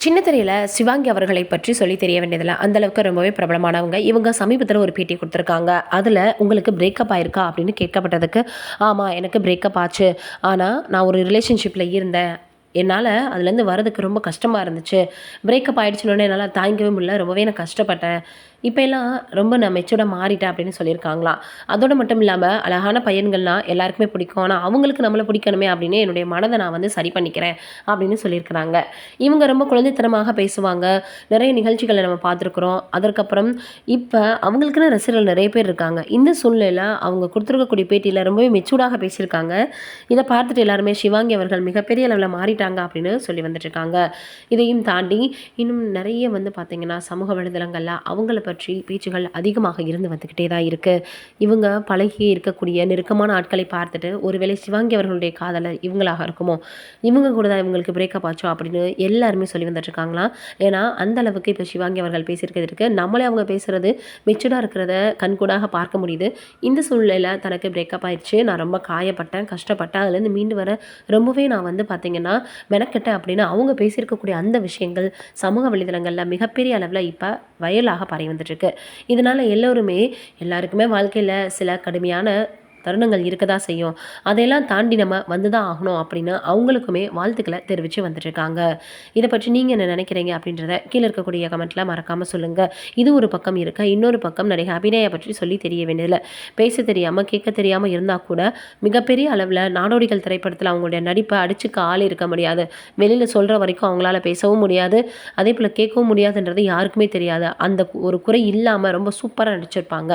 சின்ன திரையில சிவாங்கி அவர்களை பற்றி சொல்லி தெரிய வேண்டியதில்ல. அந்த அளவுக்கு ரொம்பவே பிரபலமானவங்க. இவங்க சமீபத்தில ஒரு பேட்டி குடுத்துருக்காங்க. அதில உங்களுக்கு பிரேக்கப் ஆயிருக்கா அப்படின்னு கேட்கப்பட்டதுக்கு, ஆமா எனக்கு பிரேக்கப் ஆச்சு. ஆனா நான் ஒரு ரிலேஷன்ஷிப்ல இருந்தேன். என்னால அதுலேருந்து வரதுக்கு ரொம்ப கஷ்டமா இருந்துச்சு. பிரேக்கப் ஆயிடுச்சுன்னோனே என்னால தாங்கிக்கவே முடியல. ரொம்பவே நான் கஷ்டப்பட்டேன். இப்ப எல்லாம் ரொம்ப நான் மெச்சூர்டா மாறிட்டேன் அப்படின்னு சொல்லியிருக்காங்களாம். அதோட மட்டும் இல்லாம அழகான பையன்கள்னா எல்லாருக்குமே பிடிக்கும். ஆனா அவங்களுக்கு நம்மள பிடிக்கணுமே அப்படின்னு என்னுடைய மனத நான் வந்து சரி பண்ணிக்கிறேன் அப்படின்னு சொல்லியிருக்கிறாங்க. இவங்க ரொம்ப குழந்தைத்தனமாக பேசுவாங்க. நிறைய நிகழ்ச்சிகள நம்ம பார்த்துருக்குறோம். அதற்கப்புறம் இப்ப அவங்களுக்குன்னு ரசிகர்கள் நிறைய பேர் இருக்காங்க. இந்த சூழ்நிலையில அவங்க குடுத்துருக்கக்கூடிய பேட்டியில ரொம்பவே மெச்சூர்டாக பேசியிருக்காங்க. இத பார்த்துட்டு எல்லாருமே சிவாங்கி அவர்கள் மிகப்பெரிய அளவுல மாறிட்டாங்க அப்படின்னு சொல்லி வந்துட்டுருக்காங்க. இதையும் தாண்டி இன்னும் நிறைய வந்து பார்த்தீங்கன்னா, சமூக வலைதளங்கள்ல அவங்கள பற்றி பேச்சுகள் அதிகமாக இருந்து வந்துக்கிட்டே தான் இருக்கு. இவங்க பழகி இருக்கக்கூடிய நெருக்கமான ஆட்களை பார்த்துட்டு, ஒருவேளை சிவாங்கி அவர்களுடைய காதலர் இவங்களாக இருக்குமோ? இவங்க கூட தான் இவங்களுக்கு பிரேக்கப் ஆச்சோ? அப்படின்னு எல்லாருமே சொல்லி வந்துட்டுருக்காங்களாம். ஏன்னா, அந்த அளவுக்கு இப்ப சிவாங்கி அவர்கள் பேசியிருக்கிறது இருக்கு. நம்மளே அவங்க பேசுறது மெச்சூர்டா இருக்கிறத கண்கூடாக பார்க்க முடியுது. இந்த சூழ்நிலையில தனக்கு பிரேக்கப் ஆயிருச்சு. நான் ரொம்ப காயப்பட்டேன், கஷ்டப்பட்டேன். அதுலேருந்து மீண்டு வர ரொம்பவே நான் வந்து பார்த்தீங்கன்னா, மெனக்கெட்டேன் அப்படின்னு அவங்க பேசியிருக்கக்கூடிய அந்த விஷயங்கள் சமூக வலைதளங்கள்ல மிகப்பெரிய அளவுல இப்ப வைரலாக பரவி வந்துட்டுருக்கு. இதனால எல்லோருமே எல்லாருக்குமே வாழ்க்கையில சில கடுமையான தருணங்கள் இருக்க தான் செய்யும். அதையெல்லாம் தாண்டி நம்ம வந்து தான் ஆகணும் அப்படின்னு அவங்களுக்குமே வாழ்த்துக்கள தெரிவிச்சு வந்துட்டுருக்காங்க. இத பற்றி நீங்க என்ன நினைக்கிறீங்க? அப்படின்றத கீழ இருக்கக்கூடிய கமெண்ட்ல மறக்காம சொல்லுங்க. இது ஒரு பக்கம் இருக்க, இன்னொரு பக்கம் நடிகை அபிநயா பற்றி சொல்லி தெரிய வேண்டியதில்ல. பேச தெரியாம, கேட்க தெரியாம இருந்தா கூட மிகப்பெரிய அளவுல நாடோடிகள் திரைப்படத்துல அவங்களுடைய நடிப்ப அடிச்சுக்க ஆள் இருக்க முடியாது. வெளியில சொல்ற வரைக்கும் அவங்களால பேசவும் முடியாது. அதேபோல கேட்கவும் முடியாதுன்றது யாருக்குமே தெரியாது. அந்த ஒரு குறை இல்லாம ரொம்ப சூப்பரா நடிச்சிருப்பாங்க.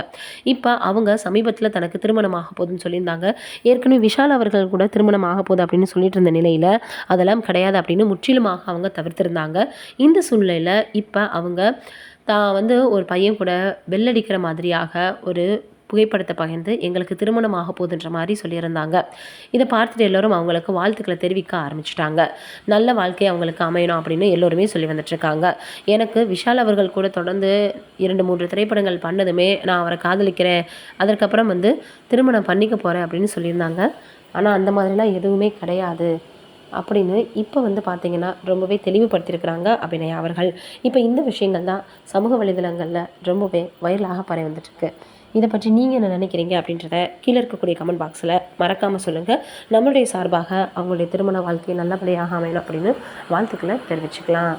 இப்ப அவங்க சமீபத்தில தனக்கு திருமணம் ஆக போகுதுன்னு சொல்லியிருந்தாங்க. ஏற்கனவே விஷால் அவர்கள் கூட திருமணம் ஆக போகுது அப்படின்னு சொல்லிட்டு இருந்த நிலையில, அதெல்லாம் கிடையாது அப்படின்னு முற்றிலுமாக அவங்க தவிர்த்திருந்தாங்க. இந்த சூழ்நிலையில இப்ப அவங்க தான் வந்து ஒரு பையன் கூட பெல் அடிக்கிற மாதிரியாக ஒரு புகைப்படத்த பகிர்ந்து எங்களுக்கு திருமணம் ஆக போகுதுன்ற மாரி சொல்லியிருந்தாங்க. இத பார்த்துட்டு எல்லோரும் அவங்களுக்கு வாழ்த்துக்கள தெரிவிக்க ஆரம்பிச்சுட்டாங்க. நல்ல வாழ்க்கை அவங்களுக்கு அமையணும் அப்படின்னு எல்லோருமே சொல்லி வந்துட்டுருக்காங்க. எனக்கு விஷால் அவர்கள் கூட தொடர்ந்து 2, 3 திரைப்படங்கள் பண்ணதுமே நான் அவர காதலிக்கிறேன். அதற்கப்புறம் வந்து திருமணம் பண்ணிக்க போறேன் அப்படின்னு சொல்லியிருந்தாங்க. ஆனா அந்த மாதிரிலாம் எதுவுமே கிடையாது. அப்படின்னு இப்ப வந்து பார்த்தீங்கன்னா, ரொம்பவே தெளிவுபடுத்தியிருக்கிறாங்க அபிநயா அவர்கள். இப்ப இந்த விஷயங்கள் தான் சமூக வலைதளங்கள்ல ரொம்பவே வைரலாக பரவி வந்துட்டுருக்கு. இத பற்றி நீங்க என்ன நினைக்கிறீங்க? அப்படின்றத கீழ இருக்கக்கூடிய கமெண்ட் பாக்ஸ்ல மறக்காம சொல்லுங்க. நம்மளுடைய சார்பாக அவங்களுடைய திருமண வாழ்க்கை நல்லபடியாக அமையணும் அப்படின்னு வாழ்த்துக்கள தெரிவிச்சுக்கலாம்.